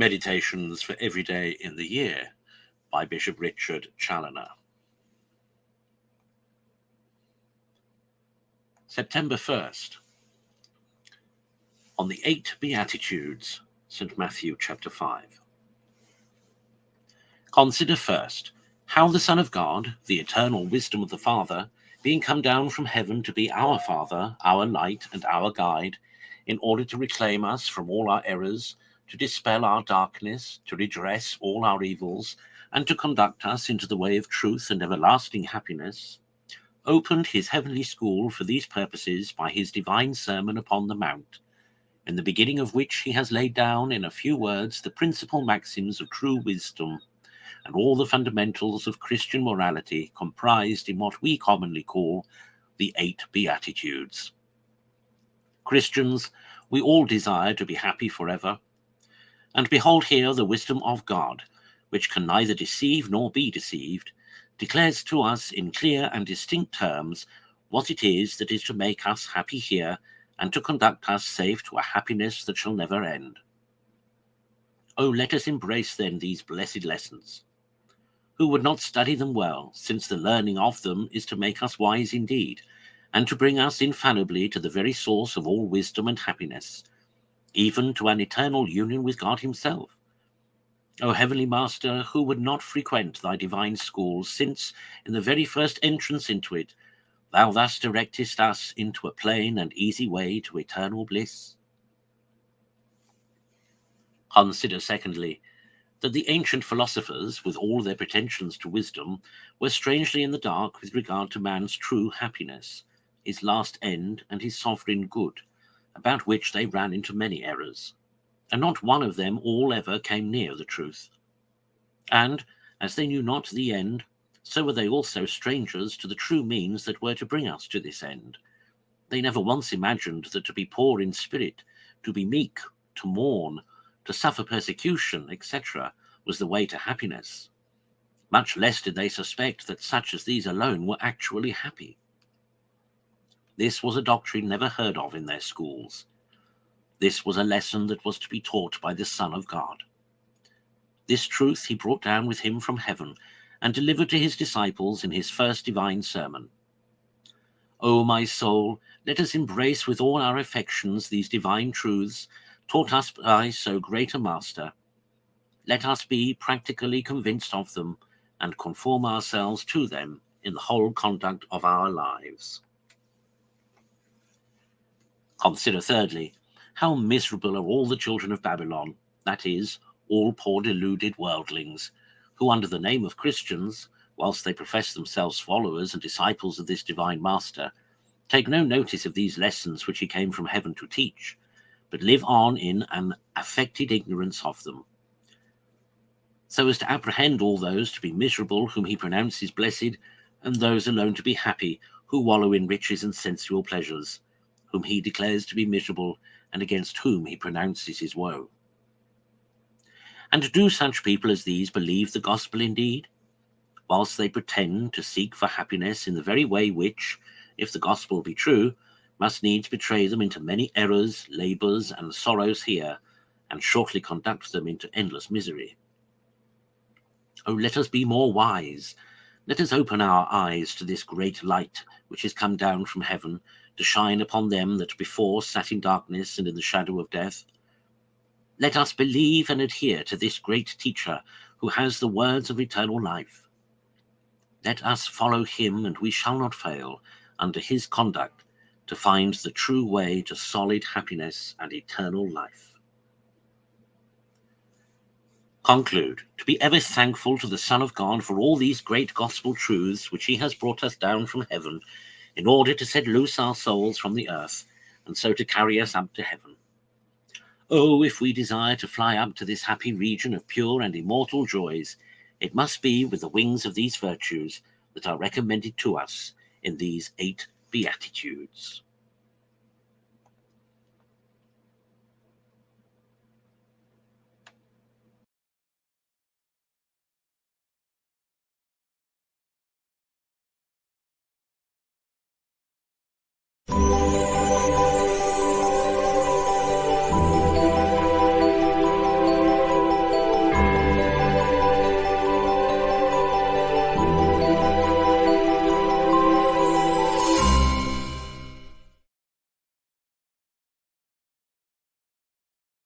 Meditations for Every Day in the Year by Bishop Richard Challoner. September 1st. On the 8 Beatitudes, St. Matthew chapter 5. Consider first how the Son of God, the eternal wisdom of the Father, being come down from heaven to be our Father, our light and our guide, in order to reclaim us from all our errors, to dispel our darkness, to redress all our evils, and to conduct us into the way of truth and everlasting happiness, opened his heavenly school for these purposes by his divine Sermon upon the Mount, in the beginning of which he has laid down in a few words the principal maxims of true wisdom and all the fundamentals of Christian morality comprised in what we commonly call the 8 Beatitudes. Christians, we all desire to be happy forever, and behold here the wisdom of God, which can neither deceive nor be deceived, declares to us in clear and distinct terms what it is that is to make us happy here and to conduct us safe to a happiness that shall never end. Oh, let us embrace then these blessed lessons. Who would not study them well, since the learning of them is to make us wise indeed, and to bring us infallibly to the very source of all wisdom and happiness, even to an eternal union with God himself? O Heavenly Master, who would not frequent thy divine school, since, in the very first entrance into it, thou thus directest us into a plain and easy way to eternal bliss? Consider, secondly, that the ancient philosophers, with all their pretensions to wisdom, were strangely in the dark with regard to man's true happiness, his last end and his sovereign good, about which they ran into many errors, and not one of them all ever came near the truth. And, as they knew not the end, so were they also strangers to the true means that were to bring us to this end. They never once imagined that to be poor in spirit, to be meek, to mourn, to suffer persecution, etc., was the way to happiness. Much less did they suspect that such as these alone were actually happy. This was a doctrine never heard of in their schools. This was a lesson that was to be taught by the Son of God. This truth he brought down with him from heaven and delivered to his disciples in his first divine sermon. O my soul, let us embrace with all our affections these divine truths taught us by so great a master. Let us be practically convinced of them and conform ourselves to them in the whole conduct of our lives. Consider thirdly, how miserable are all the children of Babylon, that is, all poor deluded worldlings, who under the name of Christians, whilst they profess themselves followers and disciples of this divine master, take no notice of these lessons which he came from heaven to teach, but live on in an affected ignorance of them, so as to apprehend all those to be miserable whom he pronounces blessed, and those alone to be happy who wallow in riches and sensual pleasures, whom he declares to be miserable, and against whom he pronounces his woe. And do such people as these believe the gospel indeed, whilst they pretend to seek for happiness in the very way which, if the gospel be true, must needs betray them into many errors, labours, and sorrows here, and shortly conduct them into endless misery? Oh, let us be more wise. Let us open our eyes to this great light which is come down from heaven, to shine upon them that before sat in darkness and in the shadow of death. Let us believe and adhere to this great teacher who has the words of eternal life. Let us follow him, and we shall not fail, under his conduct, to find the true way to solid happiness and eternal life. Conclude, to be ever thankful to the Son of God for all these great gospel truths which he has brought us down from heaven, in order to set loose our souls from the earth, and so to carry us up to heaven. Oh, if we desire to fly up to this happy region of pure and immortal joys, it must be with the wings of these virtues that are recommended to us in these 8 Beatitudes.